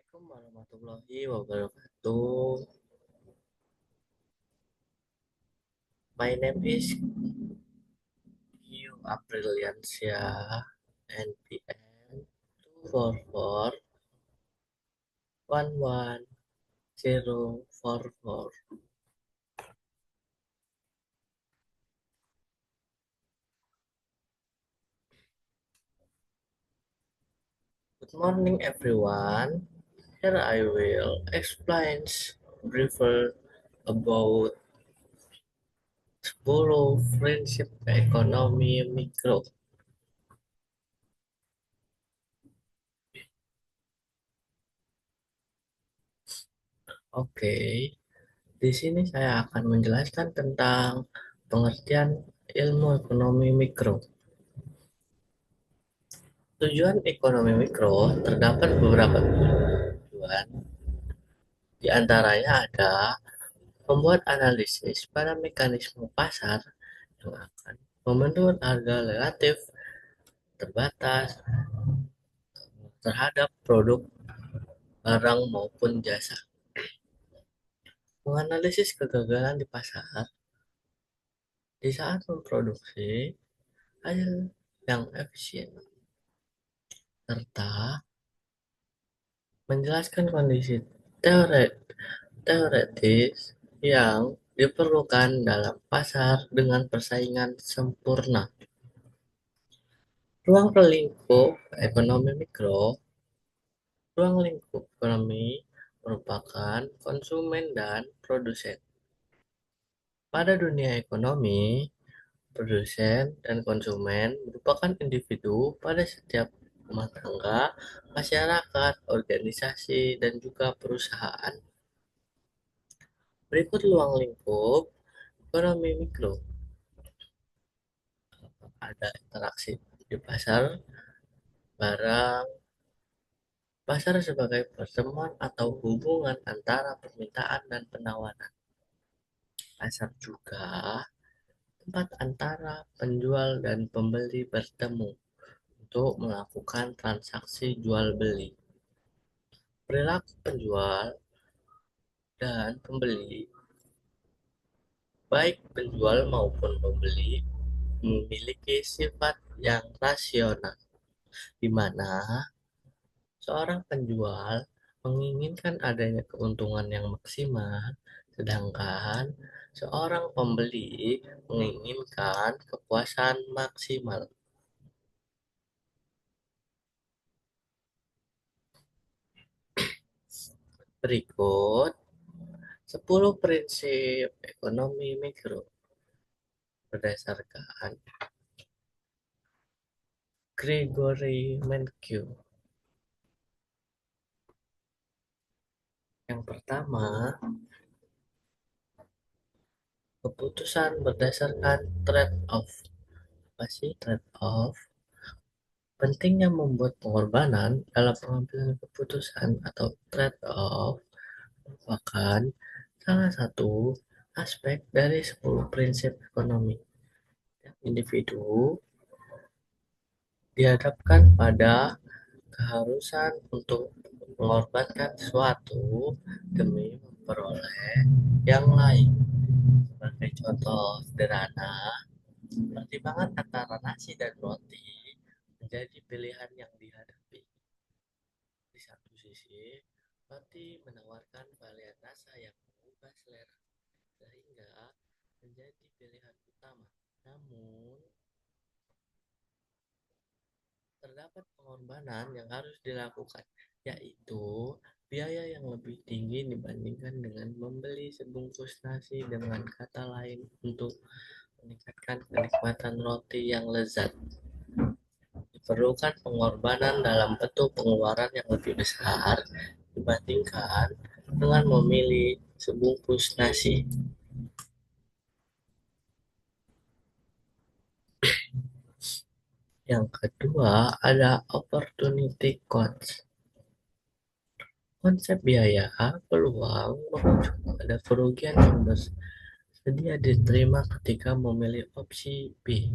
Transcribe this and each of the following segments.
Assalamualaikum warahmatullahi wabarakatuh. My name is Q Apriliansyah, NPM 244111044. Good morning, everyone. Here I will explain briefly about 10 prinsip ekonomi mikro. Oke, di sini saya akan menjelaskan tentang pengertian ilmu ekonomi mikro. Tujuan ekonomi mikro terdapat beberapa tujuan, di antaranya ada membuat analisis pada mekanisme pasar yang akan membentuk harga relatif terbatas terhadap produk, barang maupun jasa. Menganalisis kegagalan di pasar di saat memproduksi hasil yang efisien, serta menjelaskan kondisi teoretis yang diperlukan dalam pasar dengan persaingan sempurna. Ruang lingkup ekonomi mikro. Ruang lingkup ekonomi merupakan konsumen dan produsen. Pada dunia ekonomi, produsen dan konsumen merupakan individu pada setiap rumah tangga, masyarakat, organisasi, dan juga perusahaan. Berikut ruang lingkup ekonomi mikro. Ada interaksi di pasar, barang, pasar sebagai pertemuan atau hubungan antara permintaan dan penawaran. Pasar juga tempat antara penjual dan pembeli bertemu untuk melakukan transaksi jual beli. Perilaku penjual dan pembeli, baik penjual maupun pembeli, memiliki sifat yang rasional, di mana seorang penjual menginginkan adanya keuntungan yang maksimal, sedangkan seorang pembeli menginginkan kepuasan maksimal. Berikut 10 prinsip ekonomi mikro berdasarkan Gregory Mankiw. Yang pertama, keputusan berdasarkan trade-off. Apa sih trade-off? Pentingnya membuat pengorbanan dalam pengambilan keputusan atau trade-off merupakan salah satu aspek dari 10 prinsip ekonomi. Individu dihadapkan pada keharusan untuk mengorbankan sesuatu demi memperoleh yang lain. Sebagai contoh sederhana, pertimbangan antara nasi dan roti menjadi pilihan yang dihadapi. Di satu sisi, roti menawarkan varian rasa yang mengubah selera, sehingga menjadi pilihan utama. Namun, terdapat pengorbanan yang harus dilakukan, yaitu biaya yang lebih tinggi dibandingkan dengan membeli sebungkus nasi, dengan kata lain untuk meningkatkan kenikmatan roti yang lezat. Diperlukan pengorbanan dalam bentuk pengeluaran yang lebih besar dibandingkan dengan memilih sebungkus nasi. Yang kedua ada opportunity cost. Konsep biaya peluang merujuk pada kerugian yang bersedia diterima ketika memilih opsi B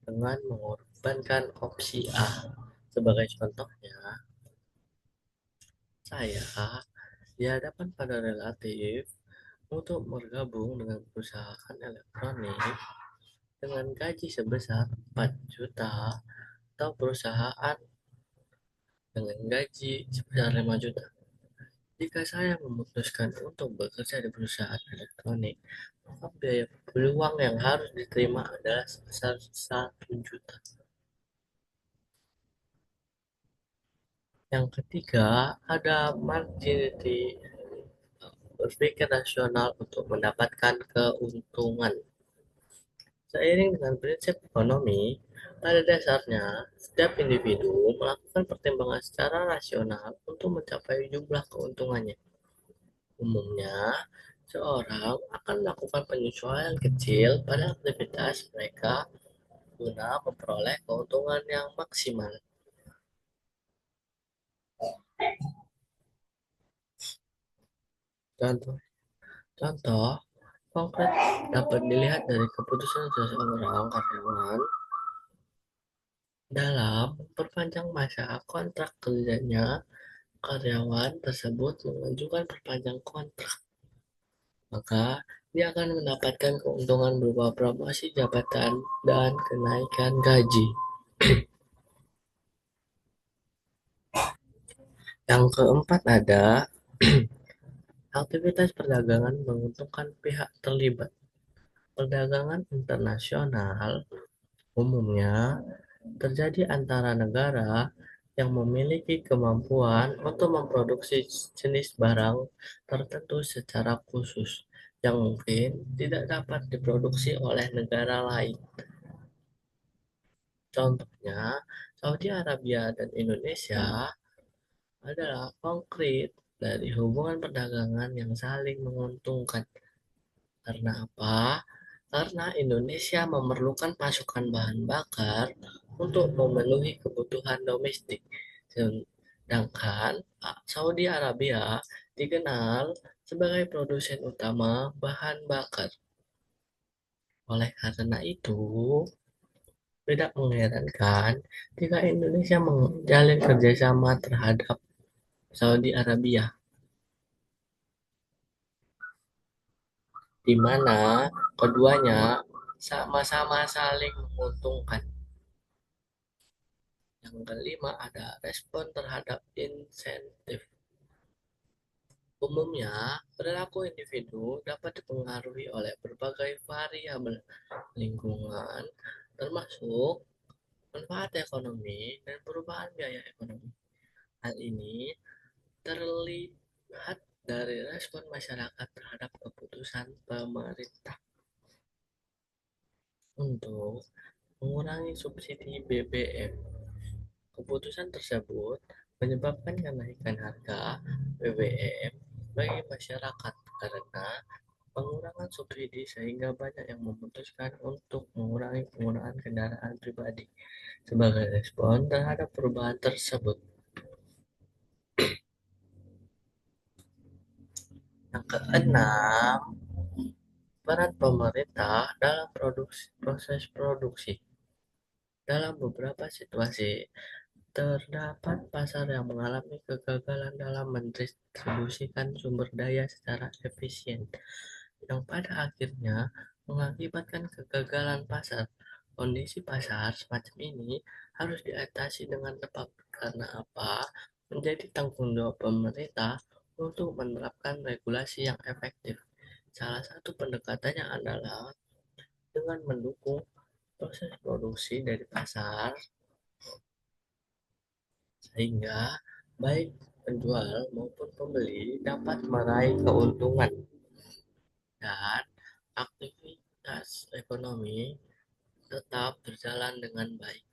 dengan mengorbankan opsi A. Sebagai contohnya, saya dihadapkan pada relatif untuk bergabung dengan perusahaan elektronik dengan gaji sebesar 4 juta atau perusahaan dengan gaji sebesar 5 juta. Jika saya memutuskan untuk bekerja di perusahaan elektronik, maka biaya peluang yang harus diterima adalah sebesar 1 juta. Yang ketiga, ada marginality, berpikir rasional untuk mendapatkan keuntungan. Seiring dengan prinsip ekonomi, pada dasarnya setiap individu melakukan pertimbangan secara rasional untuk mencapai jumlah keuntungannya. Umumnya, seorang akan melakukan penyesuaian kecil pada aktivitas mereka guna memperoleh keuntungan yang maksimal. Contoh, contoh konkret dapat dilihat dari keputusan seseorang karyawan dalam memperpanjang masa kontrak kerjanya. Karyawan tersebut mengajukan perpanjang kontrak, maka dia akan mendapatkan keuntungan berupa promosi jabatan dan kenaikan gaji. Yang keempat ada aktivitas perdagangan menguntungkan pihak terlibat. Perdagangan internasional umumnya terjadi antara negara yang memiliki kemampuan untuk memproduksi jenis barang tertentu secara khusus yang mungkin tidak dapat diproduksi oleh negara lain. Contohnya, Saudi Arabia dan Indonesia adalah konkret dari hubungan perdagangan yang saling menguntungkan. Karena apa? Karena Indonesia memerlukan pasokan bahan bakar untuk memenuhi kebutuhan domestik. Sedangkan Saudi Arabia dikenal sebagai produsen utama bahan bakar. Oleh karena itu, tidak mengherankan jika Indonesia menjalin kerjasama terhadap Saudi Arabia, di mana keduanya sama-sama saling menguntungkan. Yang kelima ada respon terhadap insentif. Umumnya, perilaku individu dapat dipengaruhi oleh berbagai variabel lingkungan, termasuk manfaat ekonomi dan perubahan biaya ekonomi. Hal ini terlihat dari respon masyarakat terhadap keputusan pemerintah untuk mengurangi subsidi BBM. Keputusan tersebut menyebabkan kenaikan harga BBM bagi masyarakat karena pengurangan subsidi sehingga banyak yang memutuskan untuk mengurangi penggunaan kendaraan pribadi sebagai respon terhadap perubahan tersebut. Yang keenam, peran pemerintah dalam proses produksi. Dalam beberapa situasi, terdapat pasar yang mengalami kegagalan dalam mendistribusikan sumber daya secara efisien, yang pada akhirnya mengakibatkan kegagalan pasar. Kondisi pasar semacam ini harus diatasi dengan tepat karena apa? Menjadi tanggung jawab pemerintah untuk menerapkan regulasi yang efektif. Salah satu pendekatannya adalah dengan mendukung proses produksi dari pasar sehingga baik penjual maupun pembeli dapat meraih keuntungan dan aktivitas ekonomi tetap berjalan dengan baik.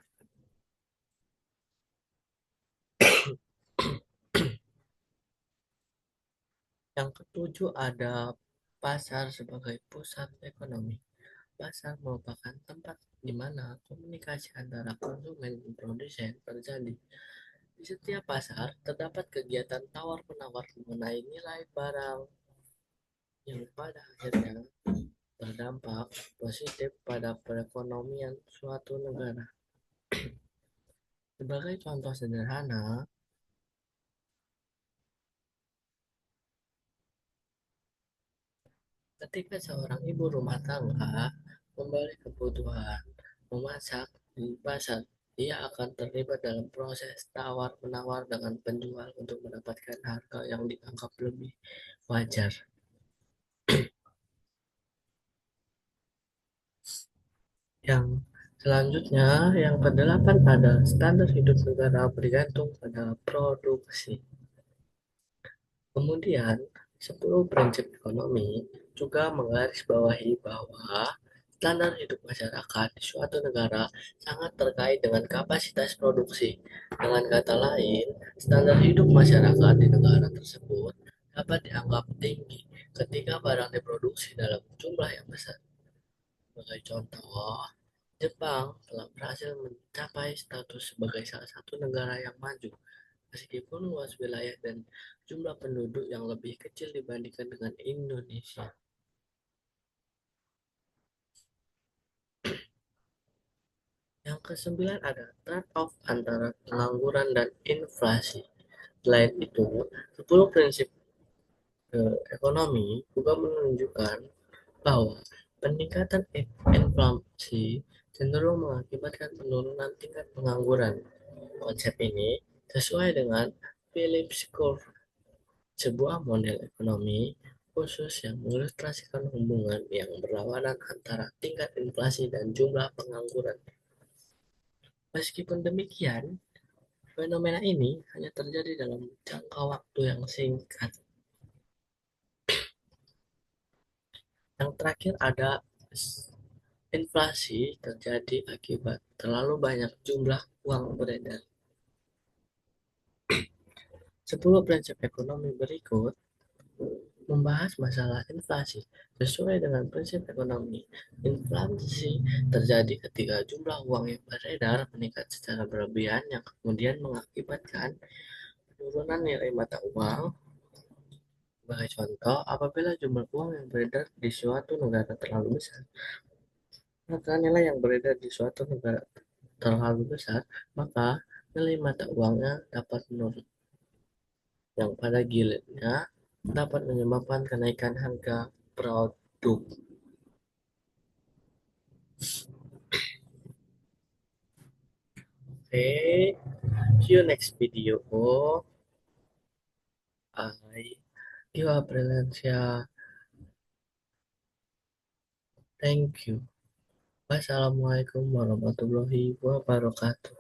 Yang ketujuh ada pasar sebagai pusat ekonomi. Pasar merupakan tempat di mana komunikasi antara konsumen dan produsen terjadi. Di setiap pasar terdapat kegiatan tawar-menawar mengenai nilai barang yang pada akhirnya berdampak positif pada perekonomian suatu negara. Sebagai contoh sederhana, Ketika seorang ibu rumah tangga membeli kebutuhan memasak di pasar, ia akan terlibat dalam proses tawar-menawar dengan penjual untuk mendapatkan harga yang dianggap lebih wajar. Yang selanjutnya, yang kedelapan ada standar hidup negara bergantung pada produksi. Kemudian, 10 prinsip ekonomi juga menggarisbawahi bahwa standar hidup masyarakat di suatu negara sangat terkait dengan kapasitas produksi. Dengan kata lain, standar hidup masyarakat di negara tersebut dapat dianggap tinggi ketika barang diproduksi dalam jumlah yang besar. Sebagai contoh, Jepang telah berhasil mencapai status sebagai salah satu negara yang maju meskipun luas wilayah dan jumlah penduduk yang lebih kecil dibandingkan dengan Indonesia. Yang kesembilan ada trade-off antara pengangguran dan inflasi. Selain itu, 10 prinsip ekonomi juga menunjukkan bahwa peningkatan inflasi cenderung mengakibatkan penurunan tingkat pengangguran. Konsep ini sesuai dengan Phillips Curve, sebuah model ekonomi khusus yang mengilustrasikan hubungan yang berlawanan antara tingkat inflasi dan jumlah pengangguran. Meskipun demikian, fenomena ini hanya terjadi dalam jangka waktu yang singkat. Yang terakhir ada inflasi terjadi akibat terlalu banyak jumlah uang beredar. 10 prinsip ekonomi berikut membahas masalah inflasi. Sesuai dengan prinsip ekonomi, inflasi terjadi ketika jumlah uang yang beredar meningkat secara berlebihan yang kemudian mengakibatkan penurunan nilai mata uang. Sebagai contoh, apabila jumlah uang yang beredar di suatu negara terlalu besar, maka nilai yang beredar di suatu negara terlalu besar, maka nilai mata uangnya dapat menurun, yang pada gilirannya dapat menyebabkan kenaikan harga produk. Okay, see you next video. I give a Brilliant. Thank you. Wassalamualaikum warahmatullahi wabarakatuh.